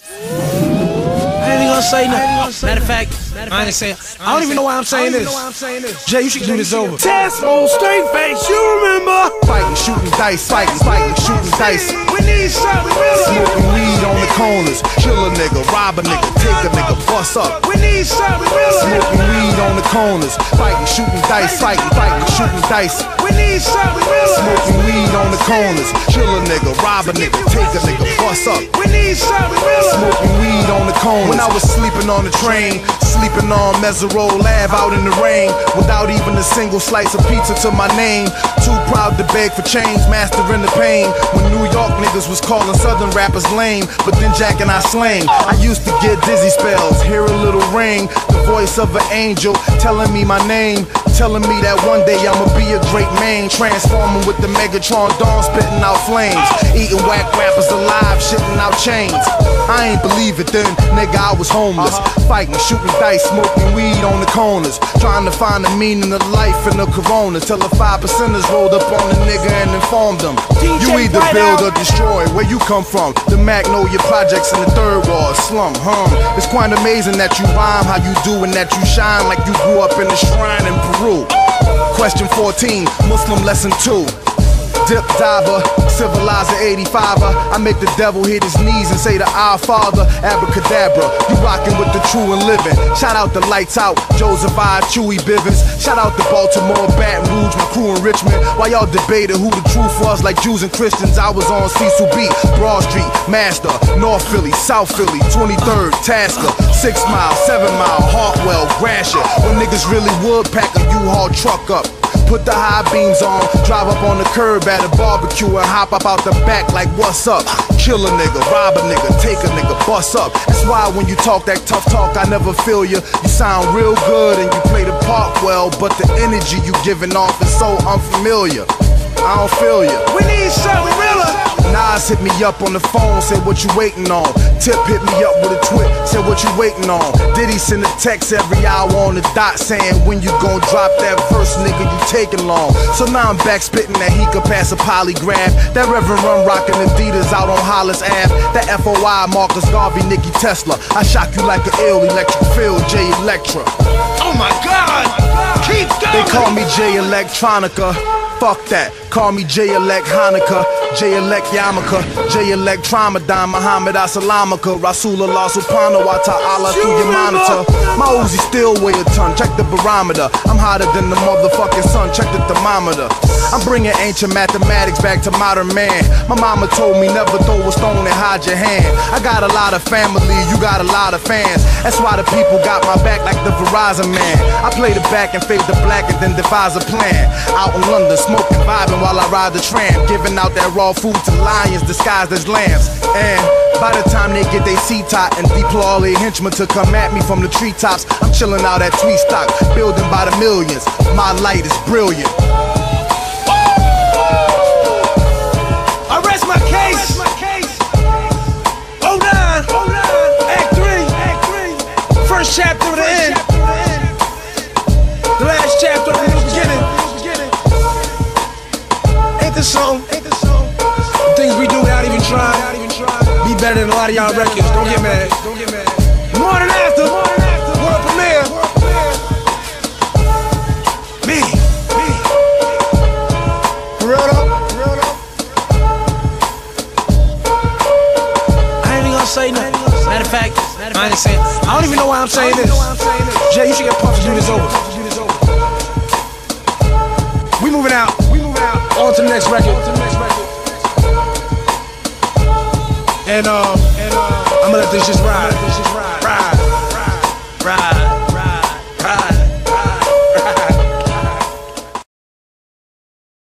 I ain't even gonna say nothing. Matter of fact, I ain't saying. I don't even know why I'm saying this. Jay, you should do this over. Test on straight face, you remember? Fighting, shooting dice, fighting, shooting dice. We need something real. Smoking weed on the corners. Kill a nigga, rob a nigga, take a nigga, bust up. We need something real. Smoking weed on the corners. Fighting, shooting dice, fighting, shooting dice. We need something real. Smoking weed on the corners. Kill a nigga, rob a nigga, take a nigga, bust up. We need something real. Smoking weed on the corners. When I was sleeping on the train, sleeping on Mesereau Lab out in the rain, without even a single slice of pizza to my name. Too proud to beg for change, mastering the pain. When New York niggas was calling Southern rappers lame, but then Jack and I slang. I used to get dizzy spells, hear a little ring, the voice of an angel telling me my name, telling me that one day I'ma be a great man, transforming with the Megatron dawn, spitting out flames, eating whack rappers alive, shitting out chains. I ain't believe it then, nigga, I was homeless, fighting, shooting dice, smoking weed on the corners, trying to find the meaning of life in the corona, till the 5%ers rolled up on the nigga and informed them, you either build or destroy. Where you come from? The Magnolia Projects in the Third Ward slum. It's quite amazing that you rhyme how you do and that you shine like you grew up in a shrine in Peru. Question 14, Muslim lesson 2. Dip diver, civilizer 85er. I make the devil hit his knees and say the Our Father, abracadabra. You rockin' with the true and living. Shout out the Lights Out, Joseph I, Chewy Bivens. Shout out to Baltimore, Baton Rouge, my crew in Richmond. While y'all debated who the truth was like Jews and Christians, I was on Cecil B, Broad Street, Master, North Philly, South Philly, 23rd, Tasker, 6 Mile, 7 Mile, Hartwell, Gratiot. When niggas really would pack a U-Haul truck up, put the high beams on, drive up on the curb at a barbecue and hop up out the back like what's up. Kill a nigga, rob a nigga, take a nigga, bust up. That's why when you talk that tough talk, I never feel you. You sound real good and you play the part well, but the energy you giving off is so unfamiliar. I don't feel you. We need something realer. Nas hit me up on the phone, said what you waiting on. Tip hit me up with a twit, said what you waiting on. Diddy send a text every hour on the dot saying when you gon' drop that verse, nigga, you taking long. So now I'm back spitting that he could pass a polygraph. That Reverend Run rockin' Adidas out on Hollis Ave. That FOI Marcus Garvey, Nicky Tesla. I shock you like an ill electric field, J Electra. Oh my God! Keep going! They call me J Electronica. Fuck that, call me J-Elect Hanukkah, J-Elect Yamaka, J-Elect Tramadon, Muhammad Asalamaka, Rasulullah Subhanahu wa Ta'ala through your monitor. My Uzi still weigh a ton, check the barometer. I'm hotter than the motherfucking sun, check the thermometer. I'm bringing ancient mathematics back to modern man. My mama told me never throw a stone and hide your hand. I got a lot of family, you got a lot of fans. That's why the people got my back like the Verizon man. I play the back and fade the black and then devise a plan. Out in London, smoking, vibing while I ride the tram, giving out that raw food to lions disguised as lambs. And by the time they get their seat top and deploy all their henchmen to come at me from the treetops, I'm chilling out at Tweet Stock, building by the millions. My light is brilliant. I rest my case. Hold on. Act 3. First chapter of the end. The last chapter of the new beginning. Ain't this song? The things we do without even trying. Be better than a lot of y'all records. Don't get mad. Morning after. World premiere. Me. For real though? I ain't even gonna say nothing. Matter of fact, I ain't saying. I don't even know why I'm saying this. Jay, you should get Puff to do this over. We moving out. On to the next record. And I'm gonna let this just ride.